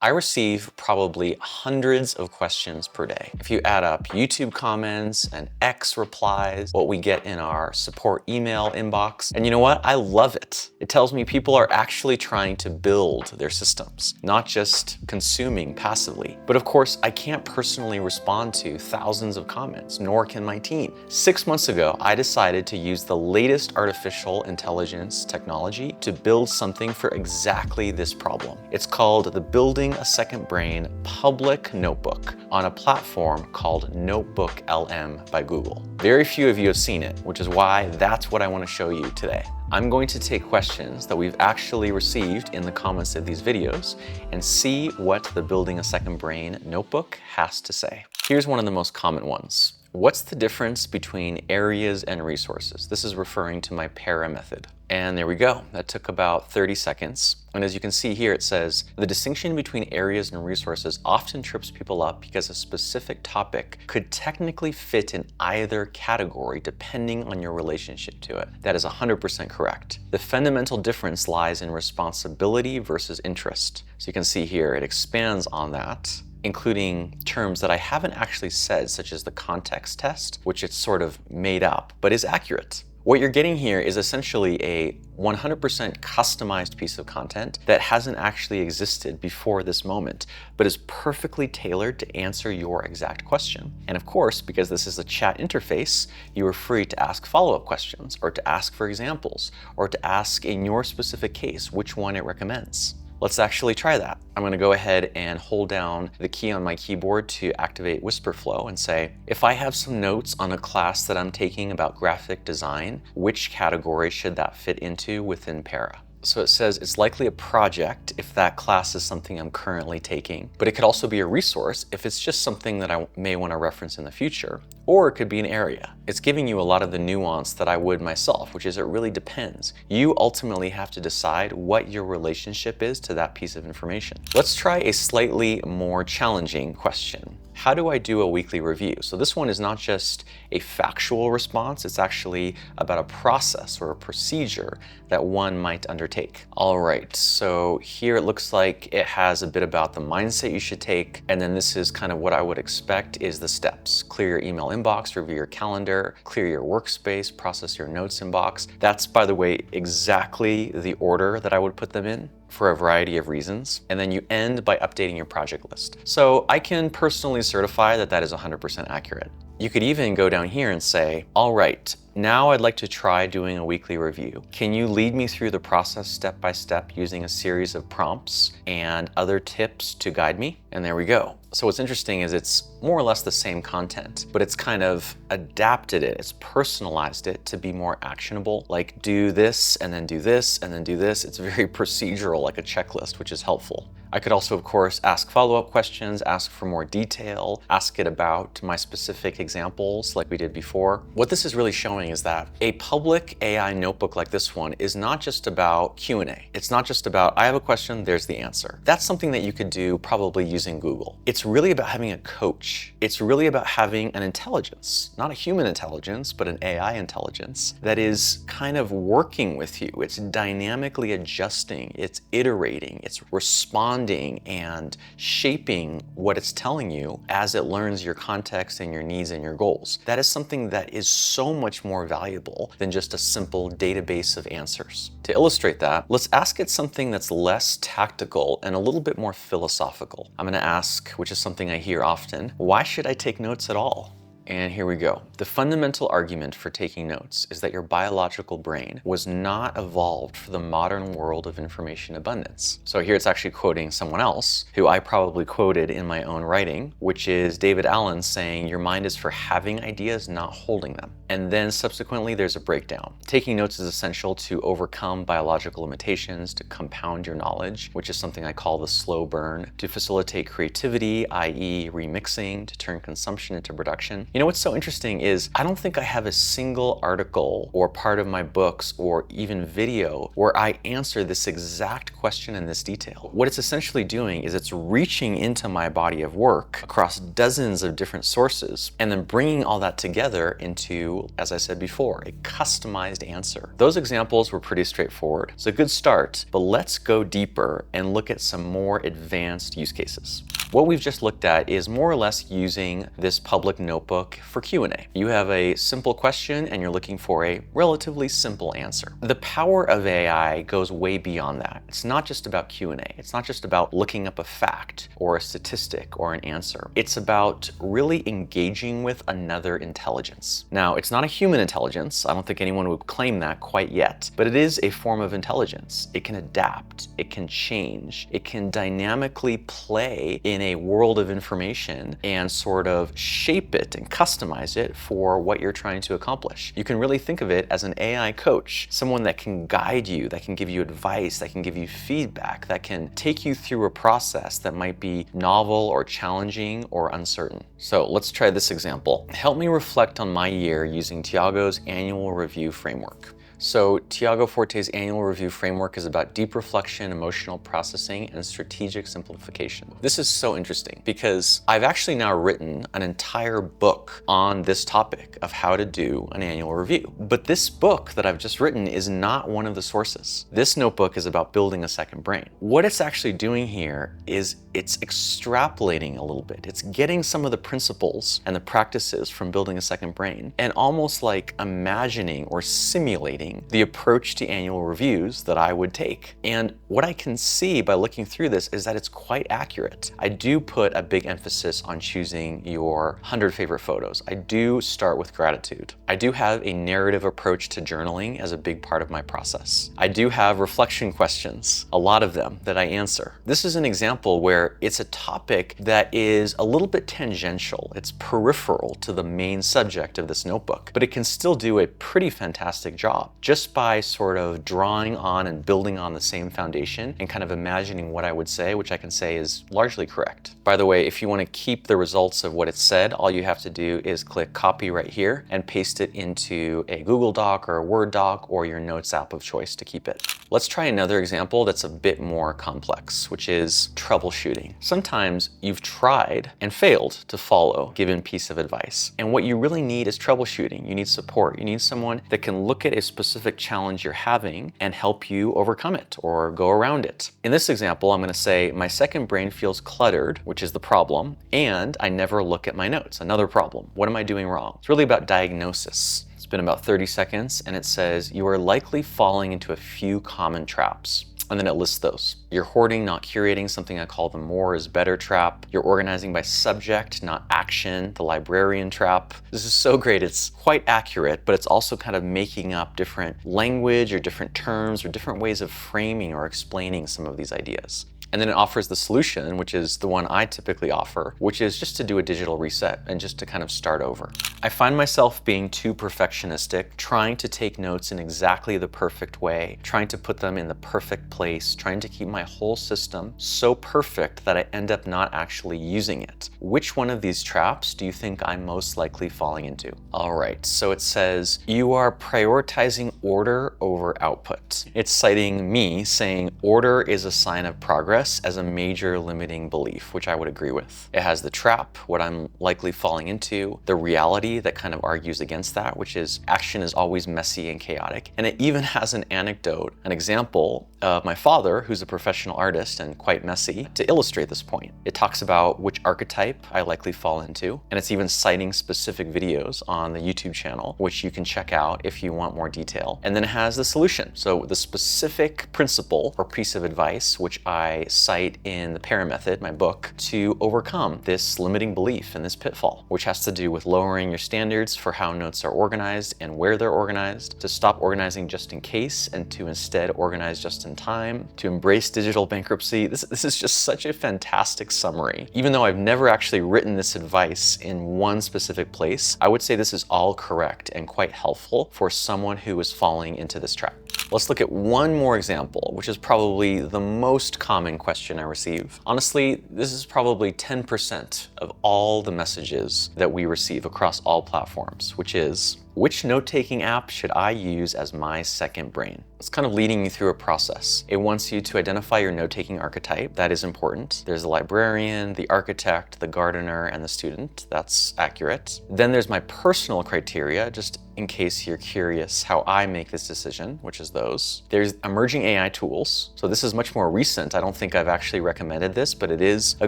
I receive probably hundreds of questions per day. If you add up YouTube comments and X replies, what we get in our support email inbox, and you know what? I love it. It tells me people are actually trying to build their systems, not just consuming passively. But of course, I can't personally respond to thousands of comments, nor can my team. 6 months ago, I decided to use the latest artificial intelligence technology to build something for exactly this problem. It's called the Building a Second Brain public notebook on a platform called NotebookLM by Google. Very few of you have seen it, which is why that's what I want to show you today. I'm going to take questions that we've actually received in the comments of these videos and see what the Building a Second Brain notebook has to say. Here's one of the most common ones. What's the difference between areas and resources? This is referring to my para method. And there we go. That took about 30 seconds. And as you can see here, it says, the distinction between areas and resources often trips people up because a specific topic could technically fit in either category depending on your relationship to it. That is 100% correct. The fundamental difference lies in responsibility versus interest. So you can see here, it expands on that, including terms that I haven't actually said, such as the context test, which it's sort of made up, but is accurate. What you're getting here is essentially a 100% customized piece of content that hasn't actually existed before this moment, but is perfectly tailored to answer your exact question. And of course, because this is a chat interface, you are free to ask follow-up questions, or to ask for examples, or to ask in your specific case which one it recommends. Let's actually try that. I'm going to go ahead and hold down the key on my keyboard to activate Whisper Flow and say, if I have some notes on a class that I'm taking about graphic design, which category should that fit into within Para? So it says it's likely a project if that class is something I'm currently taking, but it could also be a resource if it's just something that I may want to reference in the future, or it could be an area. It's giving you a lot of the nuance that I would myself, which is it really depends. You ultimately have to decide what your relationship is to that piece of information. Let's try a slightly more challenging question. How do I do a weekly review? So this one is not just a factual response, it's actually about a process or a procedure that one might undertake. All right, so here it looks like it has a bit about the mindset you should take, and then this is kind of what I would expect is the steps. Clear your email inbox, review your calendar, clear your workspace, process your notes inbox. That's, by the way, exactly the order that I would put them in, for a variety of reasons. And then you end by updating your project list. So I can personally certify that that is 100% accurate. You could even go down here and say, all right, now I'd like to try doing a weekly review. Can you lead me through the process step by step using a series of prompts and other tips to guide me? And there we go. So what's interesting is it's more or less the same content, but it's kind of adapted it, it's personalized it to be more actionable, like do this and then do this and then do this. It's very procedural, like a checklist, which is helpful. I could also, of course, ask follow-up questions, ask for more detail, ask it about my specific examples like we did before. What this is really showing is that a public AI notebook like this one is not just about Q&A. It's not just about, I have a question, there's the answer. That's something that you could do probably using Google. It's really about having a coach. It's really about having an intelligence, not a human intelligence, but an AI intelligence that is kind of working with you. It's dynamically adjusting, it's iterating, it's responding and shaping what it's telling you as it learns your context and your needs and your goals. That is something that is so much more valuable than just a simple database of answers. To illustrate that, let's ask it something that's less tactical and a little bit more philosophical. I'm going to ask, which is something I hear often, why should I take notes at all? And here we go. The fundamental argument for taking notes is that your biological brain was not evolved for the modern world of information abundance. So here it's actually quoting someone else who I probably quoted in my own writing, which is David Allen saying, your mind is for having ideas, not holding them. And then subsequently there's a breakdown. Taking notes is essential to overcome biological limitations, to compound your knowledge, which is something I call the slow burn, to facilitate creativity, i.e. remixing, to turn consumption into production. You know what's so interesting is I don't think I have a single article or part of my books or even video where I answer this exact question in this detail. What it's essentially doing is it's reaching into my body of work across dozens of different sources and then bringing all that together into, as I said before, a customized answer. Those examples were pretty straightforward. It's a good start, but let's go deeper and look at some more advanced use cases. What we've just looked at is more or less using this public notebook for Q&A. You have a simple question and you're looking for a relatively simple answer. The power of AI goes way beyond that. It's not just about Q&A. It's not just about looking up a fact or a statistic or an answer. It's about really engaging with another intelligence. Now, it's not a human intelligence. I don't think anyone would claim that quite yet, but it is a form of intelligence. It can adapt, it can change, it can dynamically play in a world of information and sort of shape it and customize it for what you're trying to accomplish. You can really think of it as an AI coach, someone that can guide you, that can give you advice, that can give you feedback, that can take you through a process that might be novel or challenging or uncertain. So let's try this example. Help me reflect on my year using Tiago's annual review framework. So Tiago Forte's annual review framework is about deep reflection, emotional processing, and strategic simplification. This is so interesting because I've actually now written an entire book on this topic of how to do an annual review. But this book that I've just written is not one of the sources. This notebook is about building a second brain. What it's actually doing here is it's extrapolating a little bit. It's getting some of the principles and the practices from building a second brain and almost like imagining or simulating the approach to annual reviews that I would take. And what I can see by looking through this is that it's quite accurate. I do put a big emphasis on choosing your 100 favorite photos. I do start with gratitude. I do have a narrative approach to journaling as a big part of my process. I do have reflection questions, a lot of them that I answer. This is an example where it's a topic that is a little bit tangential. It's peripheral to the main subject of this notebook, but it can still do a pretty fantastic job just by sort of drawing on and building on the same foundation and kind of imagining what I would say, which I can say is largely correct. By the way, if you want to keep the results of what it said, all you have to do is click copy right here and paste it into a Google Doc or a Word doc or your Notes app of choice to keep it. Let's try another example that's a bit more complex, which is troubleshooting. Sometimes you've tried and failed to follow a given piece of advice. And what you really need is troubleshooting. You need support. You need someone that can look at a specific challenge you're having and help you overcome it or go around it. In this example, I'm going to say my second brain feels cluttered, which is the problem, and I never look at my notes, another problem. What am I doing wrong? It's really about diagnosis. It's been about 30 seconds and it says you are likely falling into a few common traps. And then it lists those. You're hoarding, not curating, something I call the more is better trap. You're organizing by subject, not action, the librarian trap. This is so great. It's quite accurate, but it's also kind of making up different language or different terms or different ways of framing or explaining some of these ideas. And then it offers the solution, which is the one I typically offer, which is just to do a digital reset and just to kind of start over. I find myself being too perfectionistic, trying to take notes in exactly the perfect way, trying to put them in the perfect place, trying to keep my whole system so perfect that I end up not actually using it. Which one of these traps do you think I'm most likely falling into? All right, so it says you are prioritizing order over output. It's citing me saying order is a sign of progress as a major limiting belief, which I would agree with. It has the trap, what I'm likely falling into, the reality that kind of argues against that, which is action is always messy and chaotic. And it even has an anecdote, an example of my father, who's a professional artist and quite messy, to illustrate this point. It talks about which archetype I likely fall into, and it's even citing specific videos on the YouTube channel, which you can check out if you want more detail. And then it has the solution. So the specific principle or piece of advice, which I cite in the Para Method, my book, to overcome this limiting belief and this pitfall, which has to do with lowering your standards for how notes are organized and where they're organized, to stop organizing just in case and to instead organize just in time, to embrace digital bankruptcy. This is just such a fantastic summary. Even though I've never actually written this advice in one specific place, I would say this is all correct and quite helpful for someone who is falling into this trap. Let's look at one more example, which is probably the most common question I receive. Honestly, this is probably 10% of all the messages that we receive across all platforms, which is, which note-taking app should I use as my second brain? It's kind of leading you through a process. It wants you to identify your note-taking archetype. That is important. There's the librarian, the architect, the gardener, and the student. That's accurate. Then there's my personal criteria, just in case you're curious how I make this decision, which is those. There's emerging AI tools. So this is much more recent. I don't think I've actually recommended this, but it is a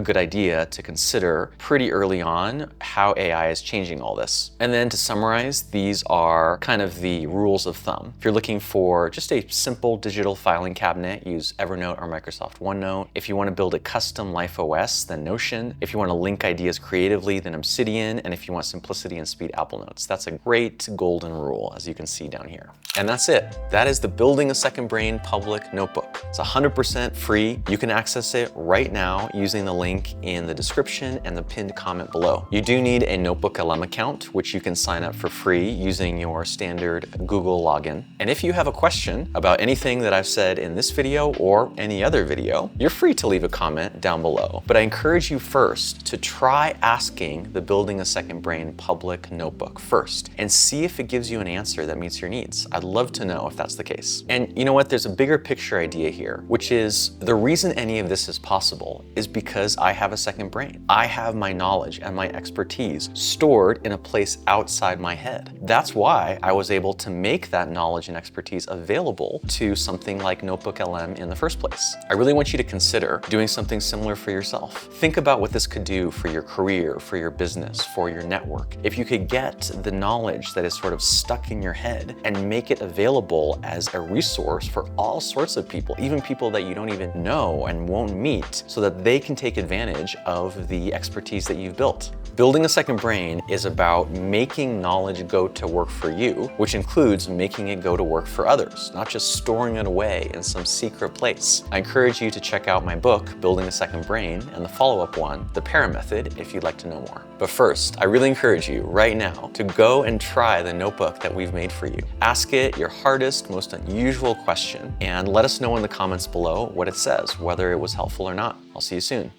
good idea to consider pretty early on how AI is changing all this. And then to summarize, these are kind of the rules of thumb. If you're looking for just a simple digital filing cabinet, use Evernote or Microsoft OneNote. If you want to build a custom Life OS, then Notion. If you want to link ideas creatively, then Obsidian. And if you want simplicity and speed, Apple Notes. That's a great golden rule, as you can see down here. And that's it. That is the Building a Second Brain public notebook. It's 100% free. You can access it right now using the link in the description and the pinned comment below. You do need a NotebookLM account, which you can sign up for free using your standard Google login. And if you have a question about anything that I've said in this video or any other video, you're free to leave a comment down below. But I encourage you first to try asking the Building a Second Brain public notebook first and see if it gives you an answer that meets your needs. I'd love to know if that's the case. And you know what? There's a bigger picture idea here, which is the reason any of this is possible is because I have a second brain. I have my knowledge and my expertise stored in a place outside my head. That's why I was able to make that knowledge and expertise available to something like NotebookLM in the first place. I really want you to consider doing something similar for yourself. Think about what this could do for your career, for your business, for your network. If you could get the knowledge that is sort of stuck in your head and make it available as a resource for all sorts of people, even people that you don't even know and won't meet, so that they can take advantage of the expertise that you've built. Building a second brain is about making knowledge go to work for you, which includes making it go to work for others, not just storing it away in some secret place. I encourage you to check out my book, Building a Second Brain, and the follow-up one, The Para Method, if you'd like to know more. But first, I really encourage you right now to go and try the notebook that we've made for you. Ask it your hardest, most unusual question, and let us know in the comments below what it says, whether it was helpful or not. I'll see you soon.